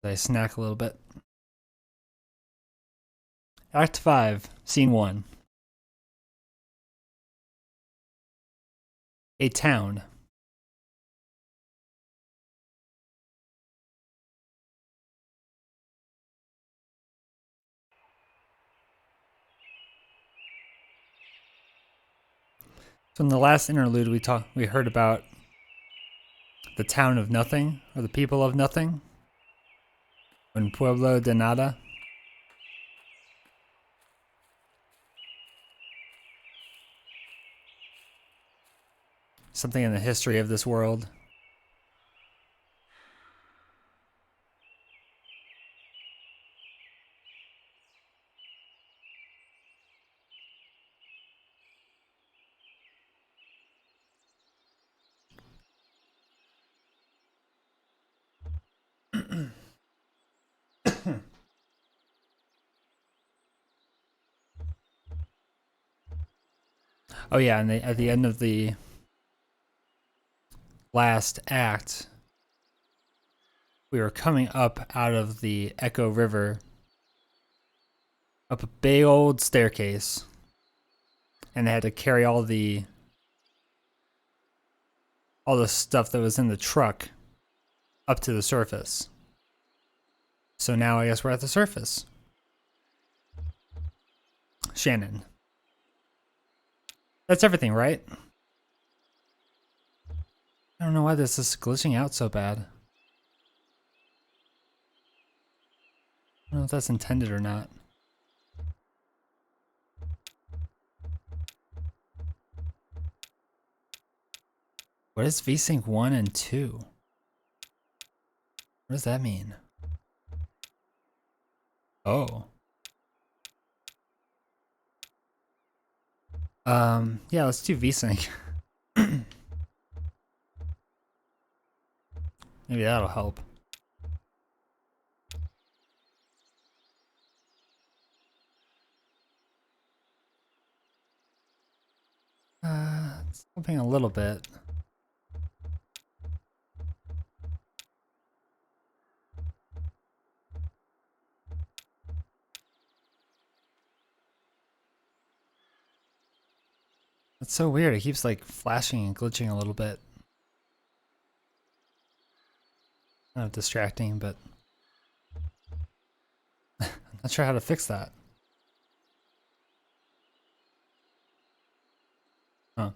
I snack a little bit. Act 5, Scene 1. A town. So in the last interlude, we heard about the town of nothing, or the people of nothing. Un pueblo de nada. Something in the history of this world. Oh yeah, and at the end of the last act, we were coming up out of the Echo River, up a big old staircase, and they had to carry all the stuff that was in the truck up to the surface. So now I guess we're at the surface. Shannon. That's everything, right? I don't know why this is glitching out so bad. I don't know if that's intended or not. What is VSync 1 and 2? What does that mean? Oh. Yeah, let's do VSync. Maybe that'll help. It's helping a little bit. It's so weird. It keeps like flashing and glitching a little bit. Kind of distracting, but I'm not sure how to fix that. Huh.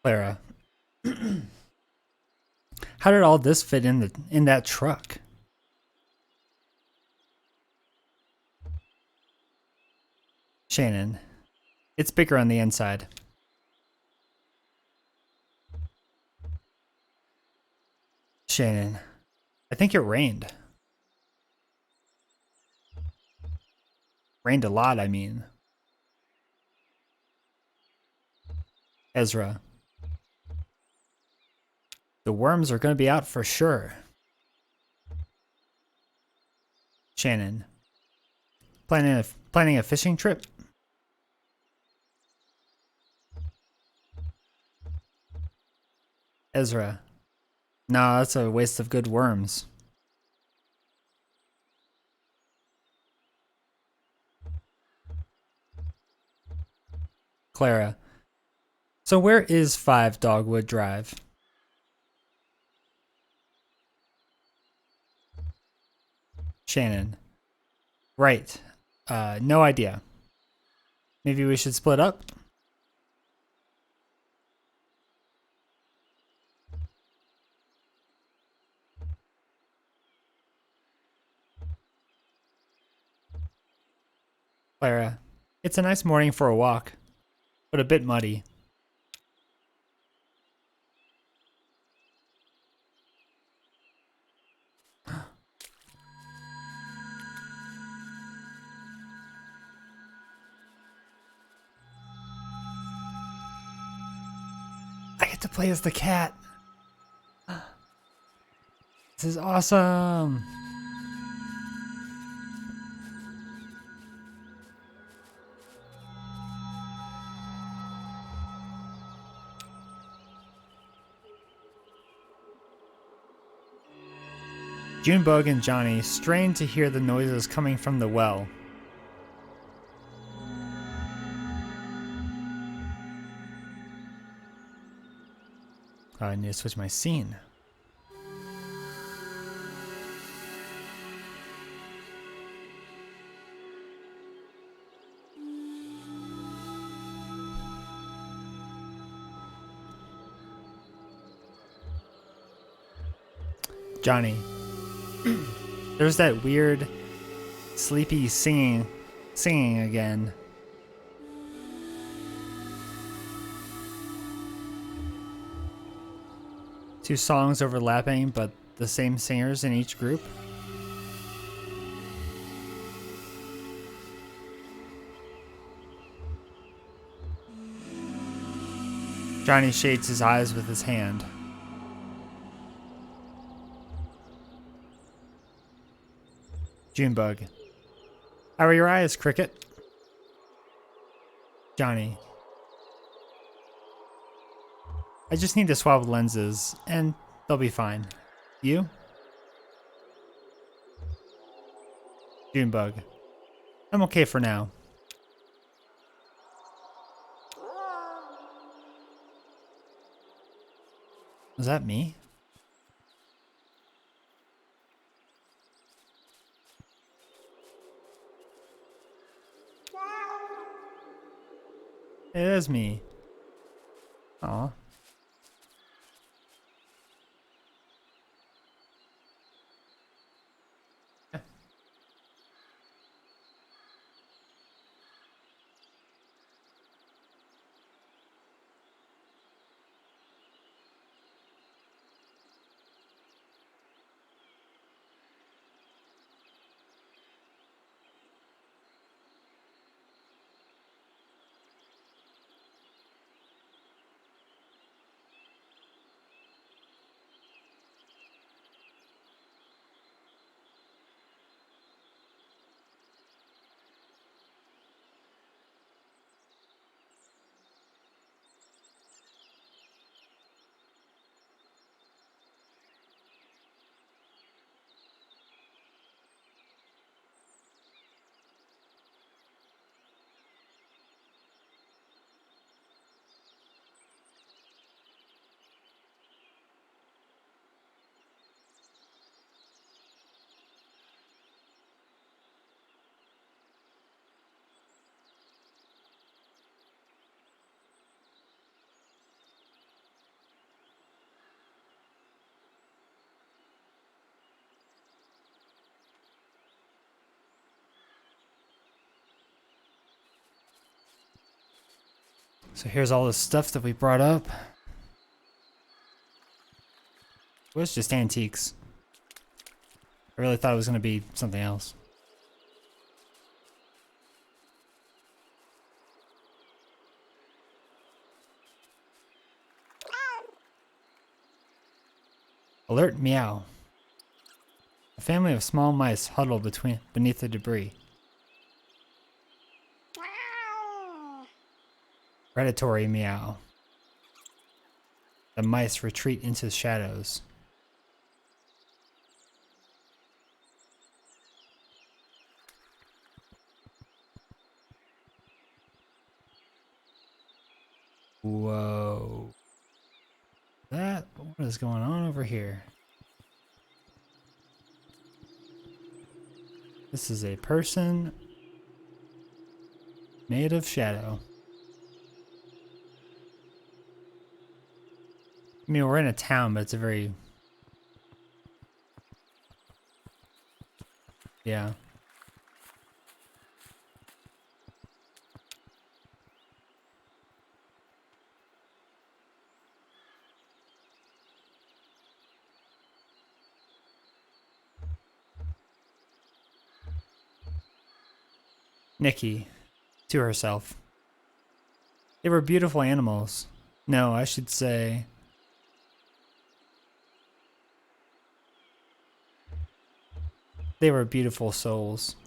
Clara. How did all this fit in that truck? Shannon. It's bigger on the inside. Shannon. I think it rained. Rained a lot, I mean. Ezra. The worms are going to be out for sure. Shannon. Planning a fishing trip? Ezra. No, that's a waste of good worms. Clara. So where is 5 Dogwood Drive? Shannon. Right. No idea. Maybe we should split up? Clara. It's a nice morning for a walk, but a bit muddy. I get to play as the cat. This is awesome. Junebug and Johnny strained to hear the noises coming from the well. Oh, I need to switch my scene. Johnny. There's that weird, sleepy singing again. Two songs overlapping, but the same singers in each group. Johnny shades his eyes with his hand. Junebug. How are your eyes, Cricket? Johnny. I just need to swap lenses, and they'll be fine. You? Junebug. I'm okay for now. Was that me? It is me. Aw. So here's all the stuff that we brought up. It was just antiques. I really thought it was going to be something else. Alert meow. A family of small mice huddle beneath the debris. Predatory meow. The mice retreat into shadows. Whoa. What is going on over here? This is a person made of shadow. I mean, we're in a town, but it's a very... Yeah. Nikki, to herself. They were beautiful animals. No, I should say... They were beautiful souls.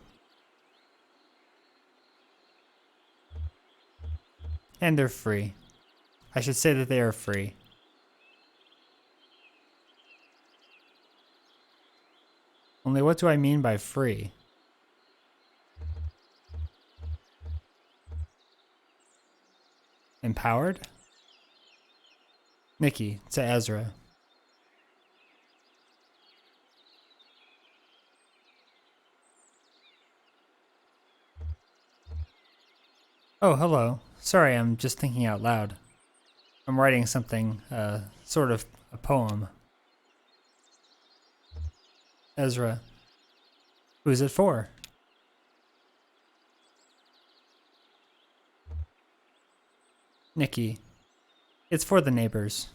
And they're free. I should say that they are free. Only what do I mean by free? Empowered? Nikki, to Ezra. Oh, hello. Sorry, I'm just thinking out loud. I'm writing something, sort of a poem. Ezra. Who's it for? Nikki. It's for the neighbors.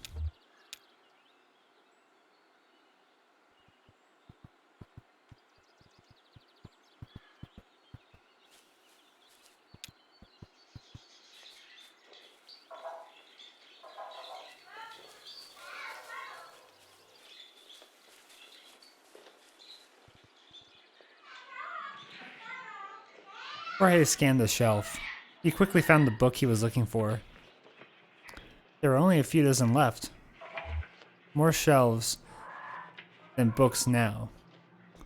Jorge scanned the shelf. He quickly found the book he was looking for. There were only a few dozen left. More shelves than books now.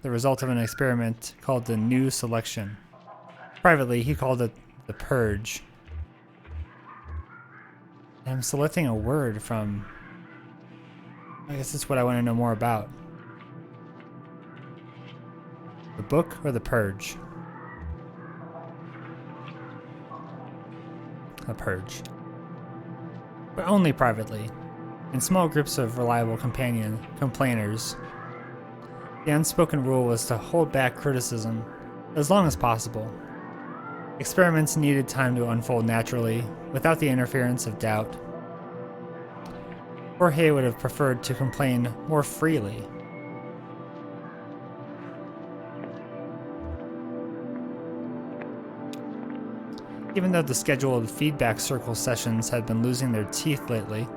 The result of an experiment called the New Selection. Privately, he called it the Purge. I'm selecting a word from... I guess that's what I want to know more about. The book or the Purge? The Purge. But only privately, in small groups of reliable complainers. The unspoken rule was to hold back criticism as long as possible. Experiments needed time to unfold naturally, without the interference of doubt. Jorge would have preferred to complain more freely. Even though the scheduled feedback circle sessions had been losing their teeth lately,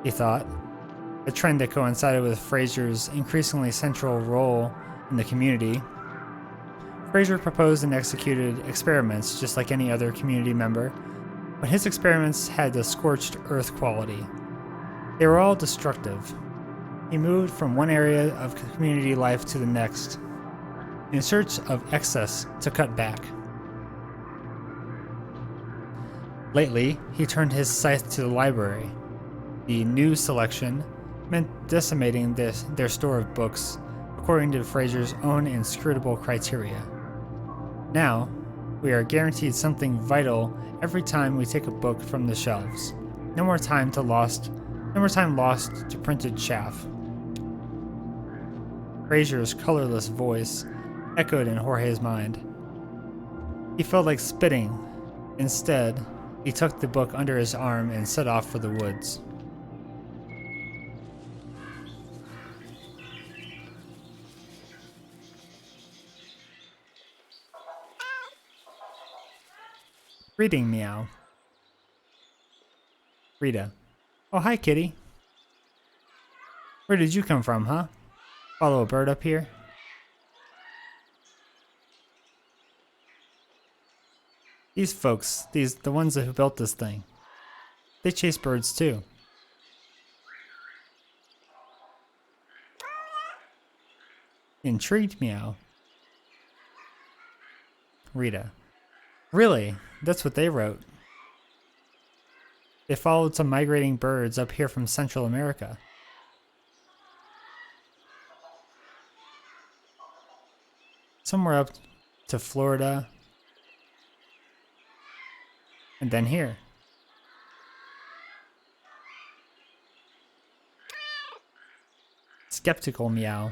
he thought, a trend that coincided with Fraser's increasingly central role in the community. Fraser proposed and executed experiments just like any other community member, but his experiments had the scorched earth quality. They were all destructive. He moved from one area of community life to the next, in search of excess to cut back. Lately, he turned his scythe to the library. The New Selection meant decimating their store of books according to Fraser's own inscrutable criteria. Now, we are guaranteed something vital every time we take a book from the shelves. No more time lost to printed chaff. Fraser's colorless voice echoed in Jorge's mind. He felt like spitting. Instead, he tucked the book under his arm and set off for the woods. Reading meow. Rita. Oh, hi, kitty. Where did you come from, huh? Follow a bird up here? These folks, the ones who built this thing, they chase birds too. Intrigued meow. Rita. Really? That's what they wrote. They followed some migrating birds up here from Central America. Somewhere up to Florida. And then here. Skeptical meow.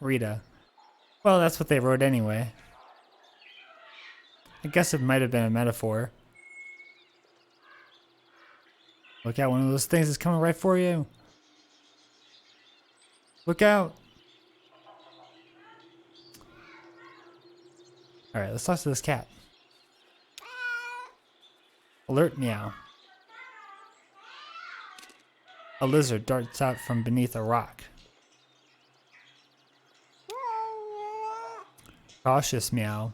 Rita. Well, that's what they wrote anyway. I guess it might have been a metaphor. Look out, one of those things is coming right for you. Look out. Alright, let's talk to this cat. Alert meow. A lizard darts out from beneath a rock. Cautious meow.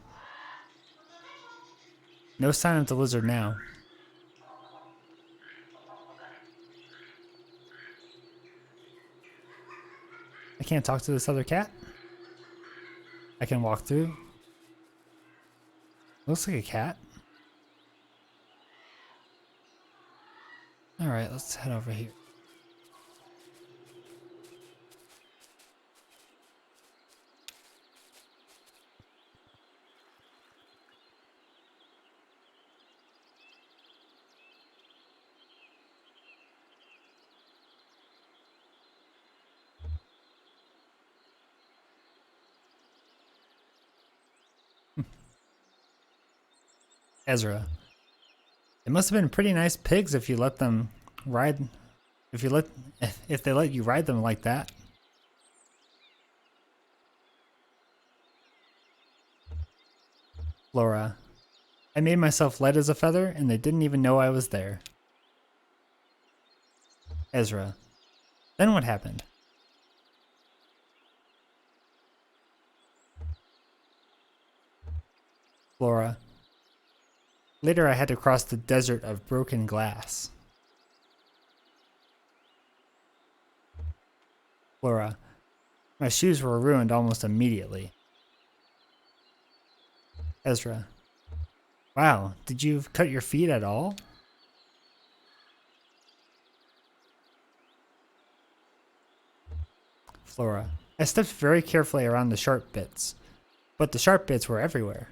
No sign of the lizard now. I can't talk to this other cat. I can walk through. Looks like a cat. Alright, let's head over here. Ezra. It must have been pretty nice pigs if you let them ride. If they let you ride them like that. Flora. I made myself light as a feather, and they didn't even know I was there. Ezra. Then what happened? Flora. Later I had to cross the desert of broken glass. Flora. My shoes were ruined almost immediately. Ezra. Wow, did you cut your feet at all? Flora. I stepped very carefully around the sharp bits, but the sharp bits were everywhere.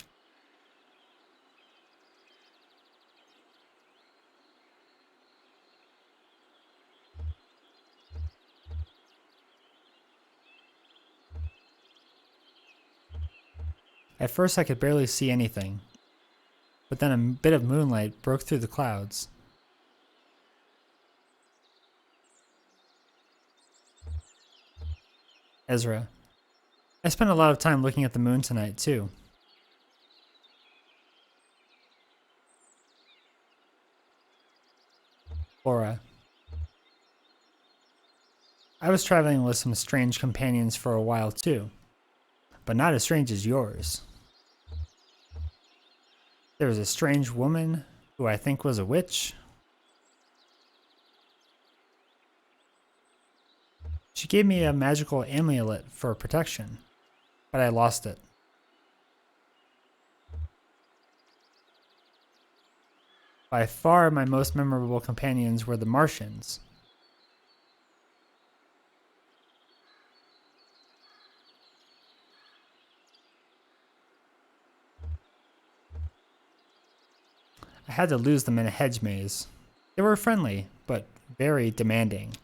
At first I could barely see anything, but then a bit of moonlight broke through the clouds. Ezra. I spent a lot of time looking at the moon tonight, too. Flora. I was traveling with some strange companions for a while, too, but not as strange as yours. There was a strange woman who I think was a witch. She gave me a magical amulet for protection, but I lost it. By far my most memorable companions were the Martians. I had to lose them in a hedge maze. They were friendly, but very demanding.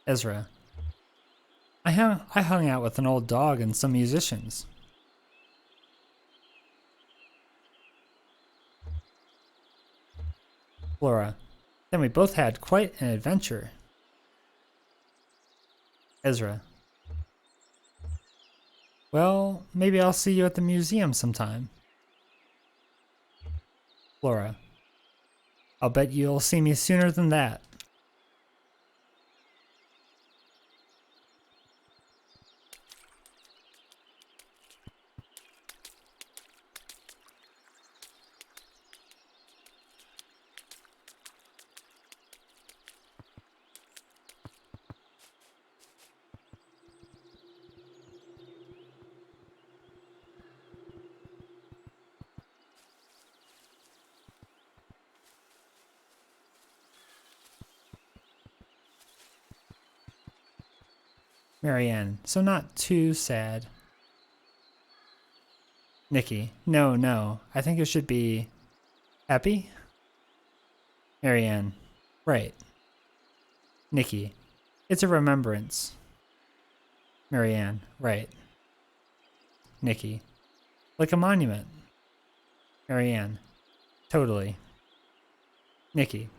Ezra. I hung out with an old dog and some musicians. Flora. Then we both had quite an adventure. Ezra. Well, maybe I'll see you at the museum sometime. Flora. I'll bet you'll see me sooner than that. Marianne. So not too sad. Nikki. No. I think it should be happy. Marianne. Right. Nikki. It's a remembrance. Marianne. Right. Nikki. Like a monument. Marianne. Totally. Nikki.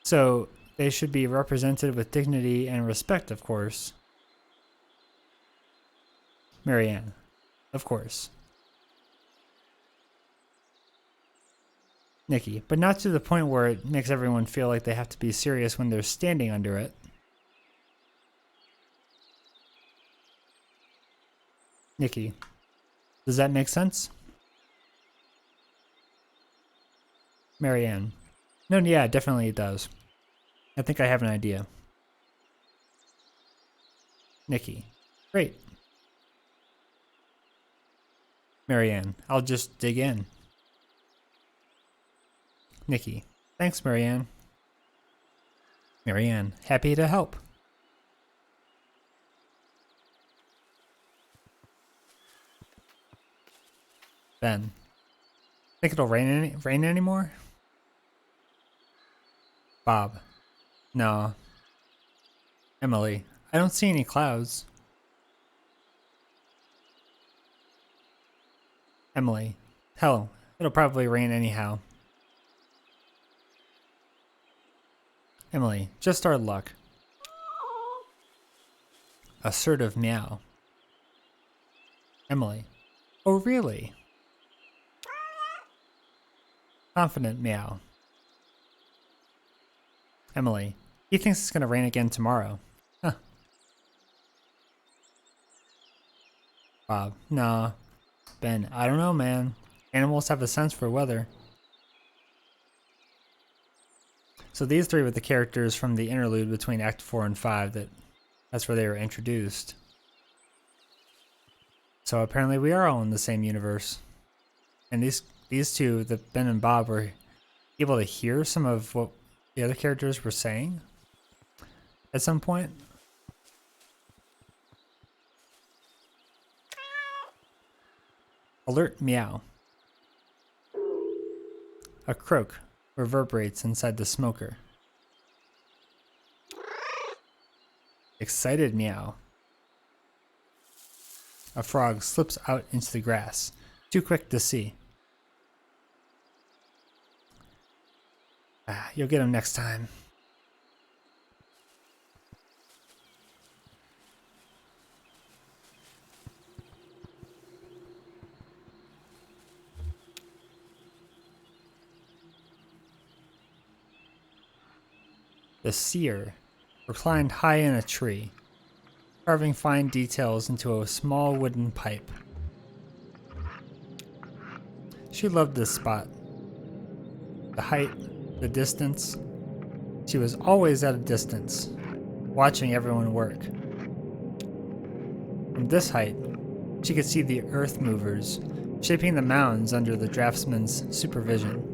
So they should be represented with dignity and respect, of course. Marianne. Of course. Nikki. But not to the point where it makes everyone feel like they have to be serious when they're standing under it. Nikki. Does that make sense? Marianne. No, yeah, definitely it does. I think I have an idea. Nikki. Great. Marianne. I'll just dig in. Nikki. Thanks, Marianne. Marianne. Happy to help. Ben. Think it'll rain anymore? Bob. No. Emily. I don't see any clouds. Emily. Hell, it'll probably rain anyhow. Emily. Just our luck. Assertive meow. Emily. Oh, really? Confident meow. Emily. He thinks it's going to rain again tomorrow. Huh. Bob. Nah. Ben. I don't know, man. Animals have a sense for weather. So these three were the characters from the interlude between Act 4 and 5. That's where they were introduced. So apparently we are all in the same universe. And these two, the Ben and Bob, were able to hear some of what the other characters were saying at some point. Alert meow. A croak reverberates inside the smoker. Excited meow. A frog slips out into the grass, too quick to see. You'll get him next time. The seer reclined high in a tree, carving fine details into a small wooden pipe. She loved this spot. The height, the distance. She was always at a distance, watching everyone work. From this height, she could see the earth movers shaping the mounds under the draftsman's supervision.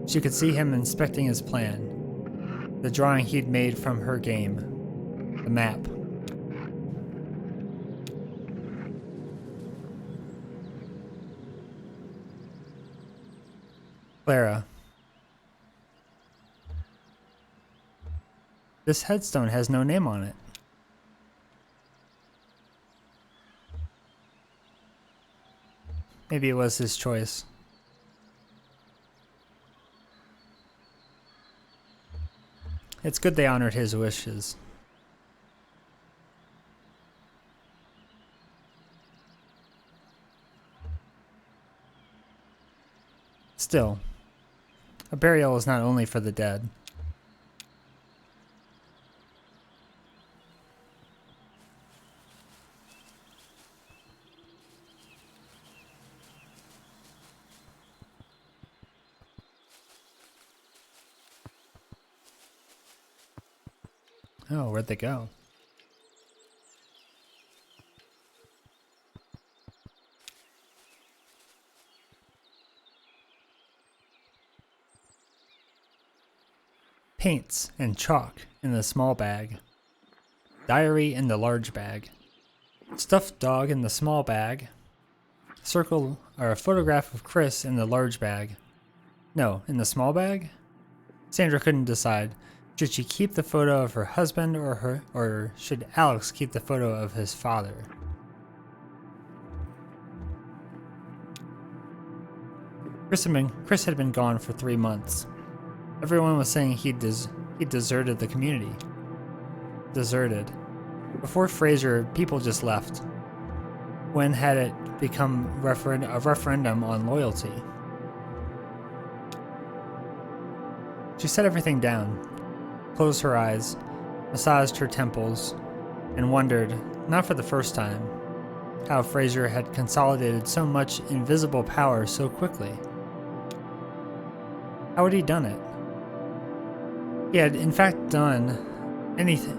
She could see him inspecting his plan, the drawing he'd made from her game, the map. Clara. This headstone has no name on it. Maybe it was his choice. It's good they honored his wishes. Still, a burial is not only for the dead. Oh, where'd they go? Paints and chalk in the small bag. Diary in the large bag. Stuffed dog in the small bag. Circle or a photograph of Chris in the large bag. No, in the small bag? Sandra couldn't decide. Should she keep the photo of her husband or should Alex keep the photo of his father? Chris had been gone for 3 months. Everyone was saying he'd deserted the community. Deserted. Before Fraser, people just left. When had it become a referendum on loyalty? She set everything down, closed her eyes, massaged her temples, and wondered, not for the first time, how Fraser had consolidated so much invisible power so quickly. How had he done it? He had in fact done anything.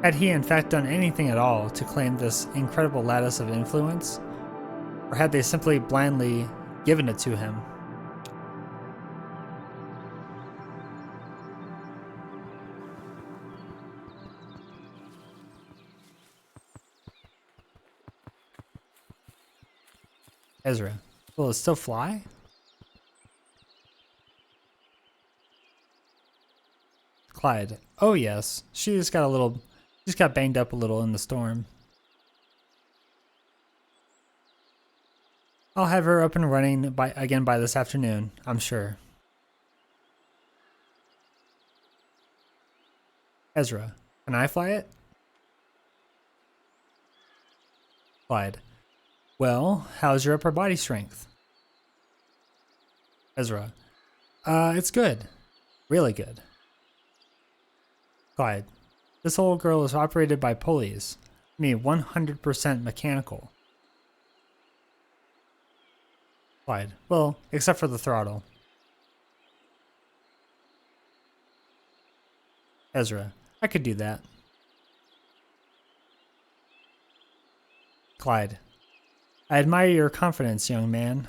Had he in fact done anything at all to claim this incredible lattice of influence? Or had they simply blindly given it to him? Ezra. Will it still fly? Clyde. Oh yes. She just got banged up a little in the storm. I'll have her up and running again by this afternoon, I'm sure. Ezra. Can I fly it? Clyde. Well, how's your upper body strength? Ezra. It's good. Really good. Clyde. This whole girl is operated by pulleys. I mean, 100% mechanical. Clyde. Well, except for the throttle. Ezra. I could do that. Clyde. I admire your confidence, young man.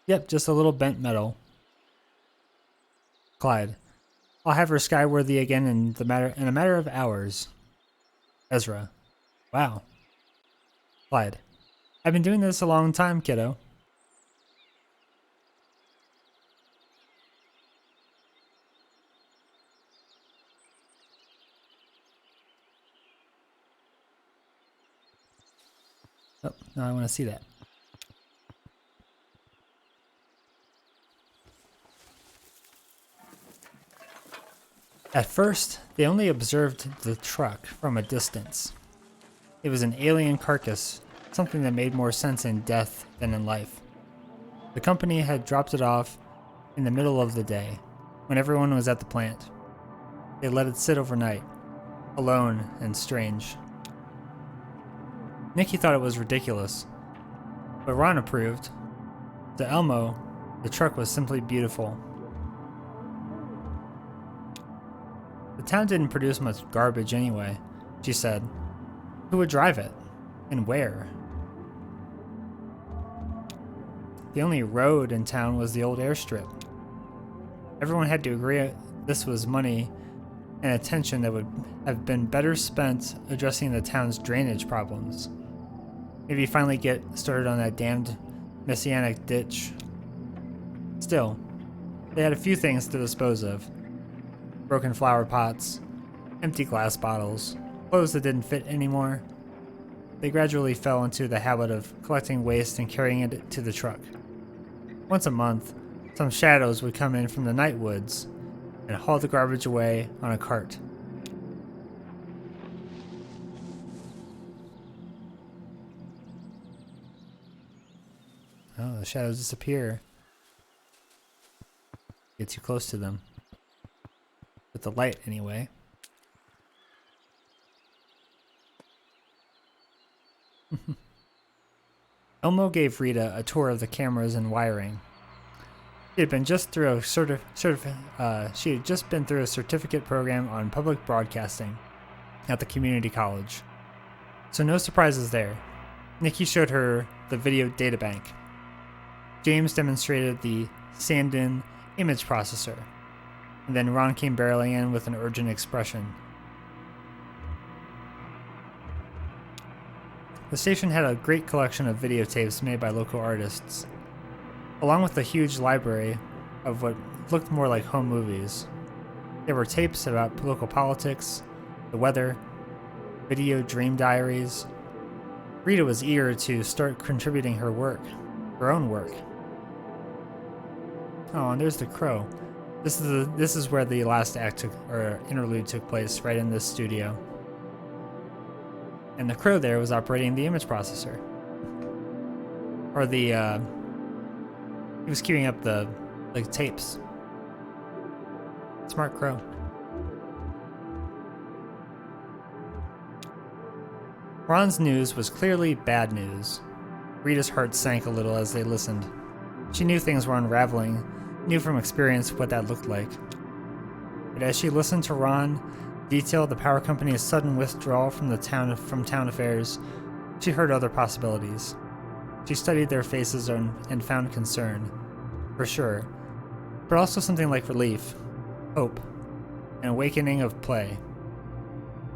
Yep, just a little bent metal. Clyde. I'll have her skyworthy again in a matter of hours. Ezra. Wow. Clyde. I've been doing this a long time, kiddo. Oh, now I want to see that. At first, they only observed the truck from a distance. It was an alien carcass, something that made more sense in death than in life. The company had dropped it off in the middle of the day, when everyone was at the plant. They let it sit overnight, alone and strange. Nikki thought it was ridiculous, but Ron approved. To Elmo, the truck was simply beautiful. The town didn't produce much garbage anyway, she said. Who would drive it? And where? The only road in town was the old airstrip. Everyone had to agree this was money and attention that would have been better spent addressing the town's drainage problems. Maybe finally get started on that damned messianic ditch. Still, they had a few things to dispose of. Broken flower pots, empty glass bottles, clothes that didn't fit anymore. They gradually fell into the habit of collecting waste and carrying it to the truck. Once a month, some shadows would come in from the night woods and haul the garbage away on a cart. Oh, the shadows disappear. Get too close to them. With the light, anyway. Elmo gave Rita a tour of the cameras and wiring. She had just been through a certificate program on public broadcasting at the community college. So no surprises there. Nikki showed her the video databank. James demonstrated the Sandin image processor. And then Ron came barreling in with an urgent expression. The station had a great collection of videotapes made by local artists, along with a huge library of what looked more like home movies. There were tapes about local politics, the weather, video dream diaries. Rita was eager to start contributing her own work. Oh, and there's the crow. This is where the last interlude took place, right in this studio. And the crow there was operating the image processor. Or he was queuing up the tapes. Smart crow. Ron's news was clearly bad news. Rita's heart sank a little as they listened. She knew things were unraveling knew from experience what that looked like. But as she listened to Ron detail the power company's sudden withdrawal from town affairs, she heard other possibilities. She studied their faces and found concern, for sure, but also something like relief, hope, an awakening of play.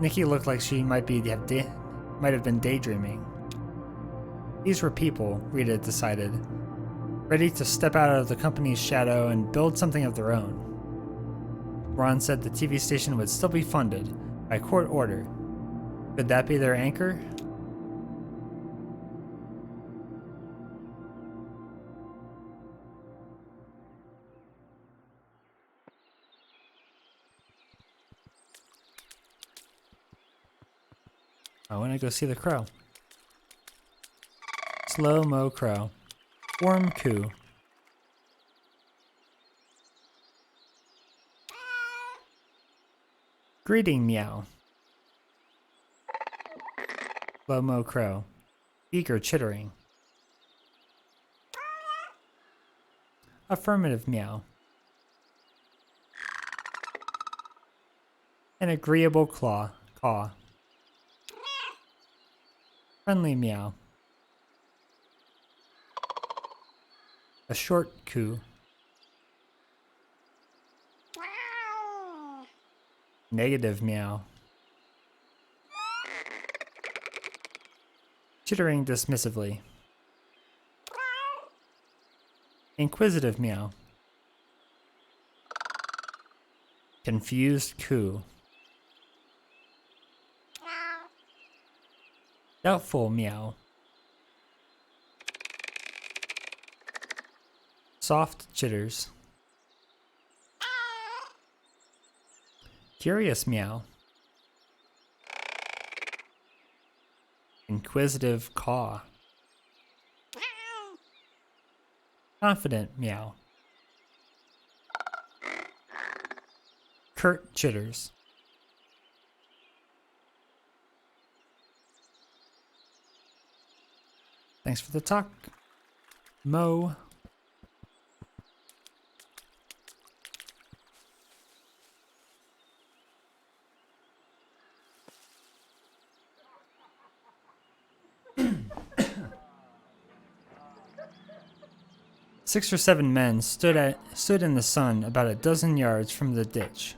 Nikki looked like she might have been daydreaming. These were people, Rita decided, ready to step out of the company's shadow and build something of their own. Ron said the TV station would still be funded by court order. Could that be their anchor? I want to go see the crow. Slow-mo crow. Warm coo. Greeting meow. Slow-mo crow. Eager chittering. Affirmative meow. An agreeable caw. Friendly meow. A short coo. Negative meow. Chittering dismissively. Inquisitive meow. Confused coo. Doubtful meow. Soft chitters. Curious meow. Inquisitive caw. Confident meow. Curt chitters. Thanks for the talk, Mo. Six or seven men stood in the sun about a dozen yards from the ditch,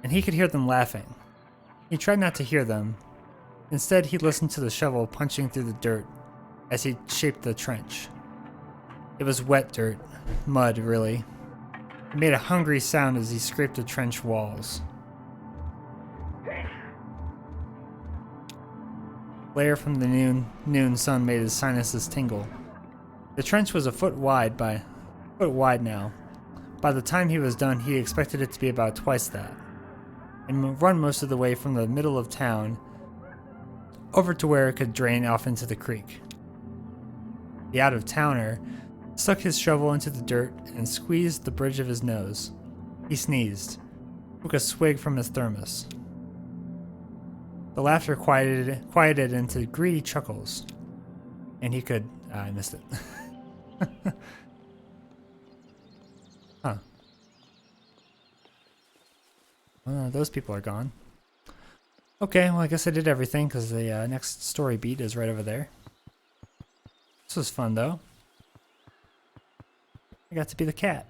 and he could hear them laughing. He tried not to hear them. Instead, he listened to the shovel punching through the dirt as he shaped the trench. It was wet dirt, mud really. It made a hungry sound as he scraped the trench walls. Glare from the noon sun made his sinuses tingle. The trench was a foot wide now. By the time he was done, he expected it to be about twice that, and run most of the way from the middle of town over to where it could drain off into the creek. The out-of-towner stuck his shovel into the dirt and squeezed the bridge of his nose. He sneezed, took a swig from his thermos. The laughter quieted into greedy chuckles, and he could... I missed it. Huh. Those people are gone. Okay, well I guess I did everything because the next story beat is right over there. This was fun though. I got to be the cat.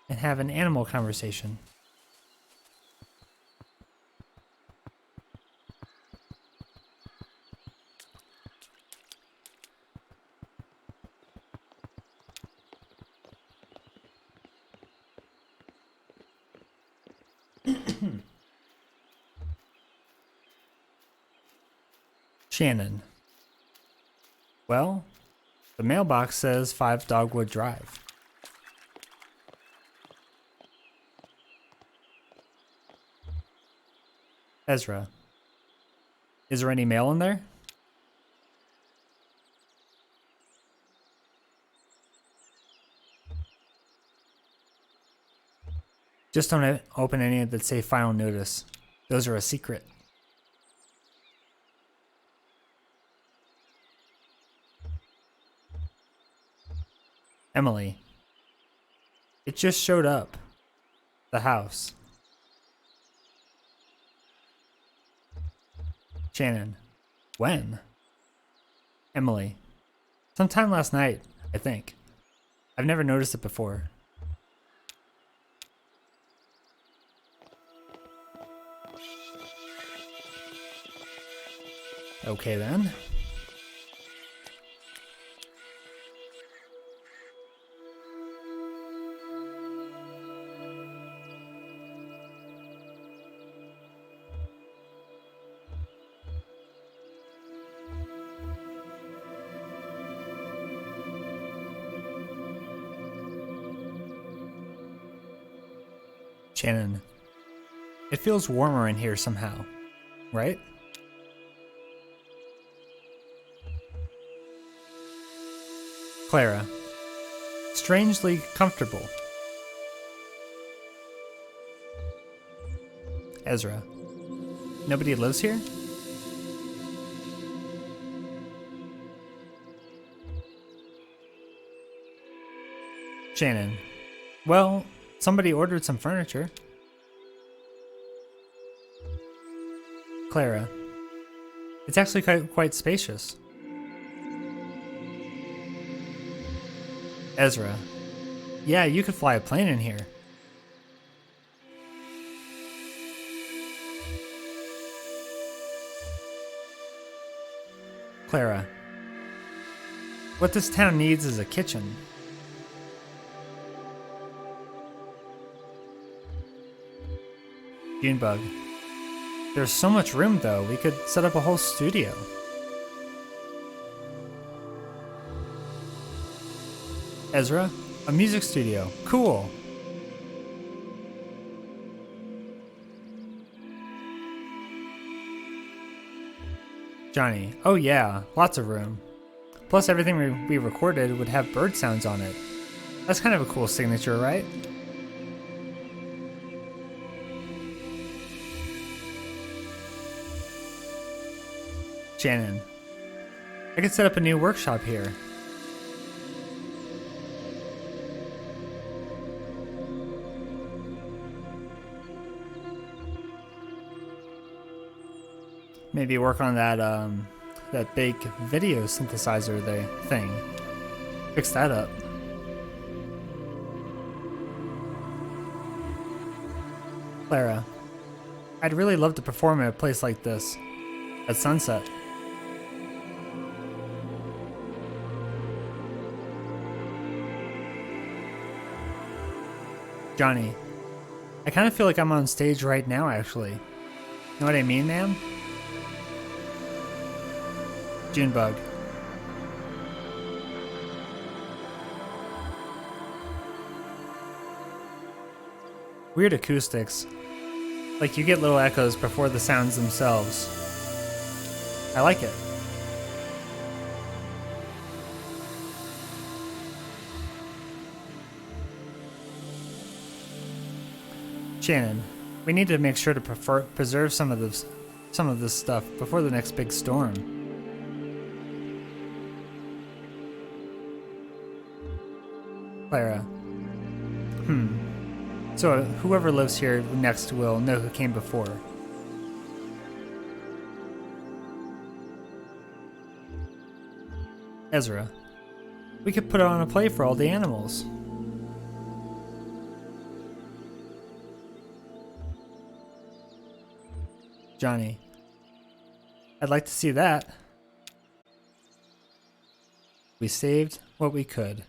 And have an animal conversation. Shannon. Well, the mailbox says 5 Dogwood Drive. Ezra. Is there any mail in there? Just don't open any that say final notice. Those are a secret. Emily. It just showed up. The house. Shannon. When? Emily. Sometime last night, I think. I've never noticed it before. Okay then. Shannon. It feels warmer in here somehow, right? Clara. Strangely comfortable. Ezra. Nobody lives here? Shannon. Well, somebody ordered some furniture. Clara. It's actually quite spacious. Ezra. Yeah, you could fly a plane in here. Clara. What this town needs is a kitchen. Junebug. There's so much room though, we could set up a whole studio. Ezra, a music studio. Cool. Johnny. Oh yeah, lots of room. Plus everything we recorded would have bird sounds on it. That's kind of a cool signature, right? Shannon. I could set up a new workshop here. Maybe work on that big video synthesizer thing. Fix that up. Clara. I'd really love to perform at a place like this. At sunset. Johnny. I kind of feel like I'm on stage right now, actually. You know what I mean, man? Junebug. Weird acoustics. Like you get little echoes before the sounds themselves. I like it. Shannon, we need to make sure to preserve some of this stuff before the next big storm. Clara. So whoever lives here next will know who came before. Ezra. We could put on a play for all the animals. Johnny. I'd like to see that. We saved what we could.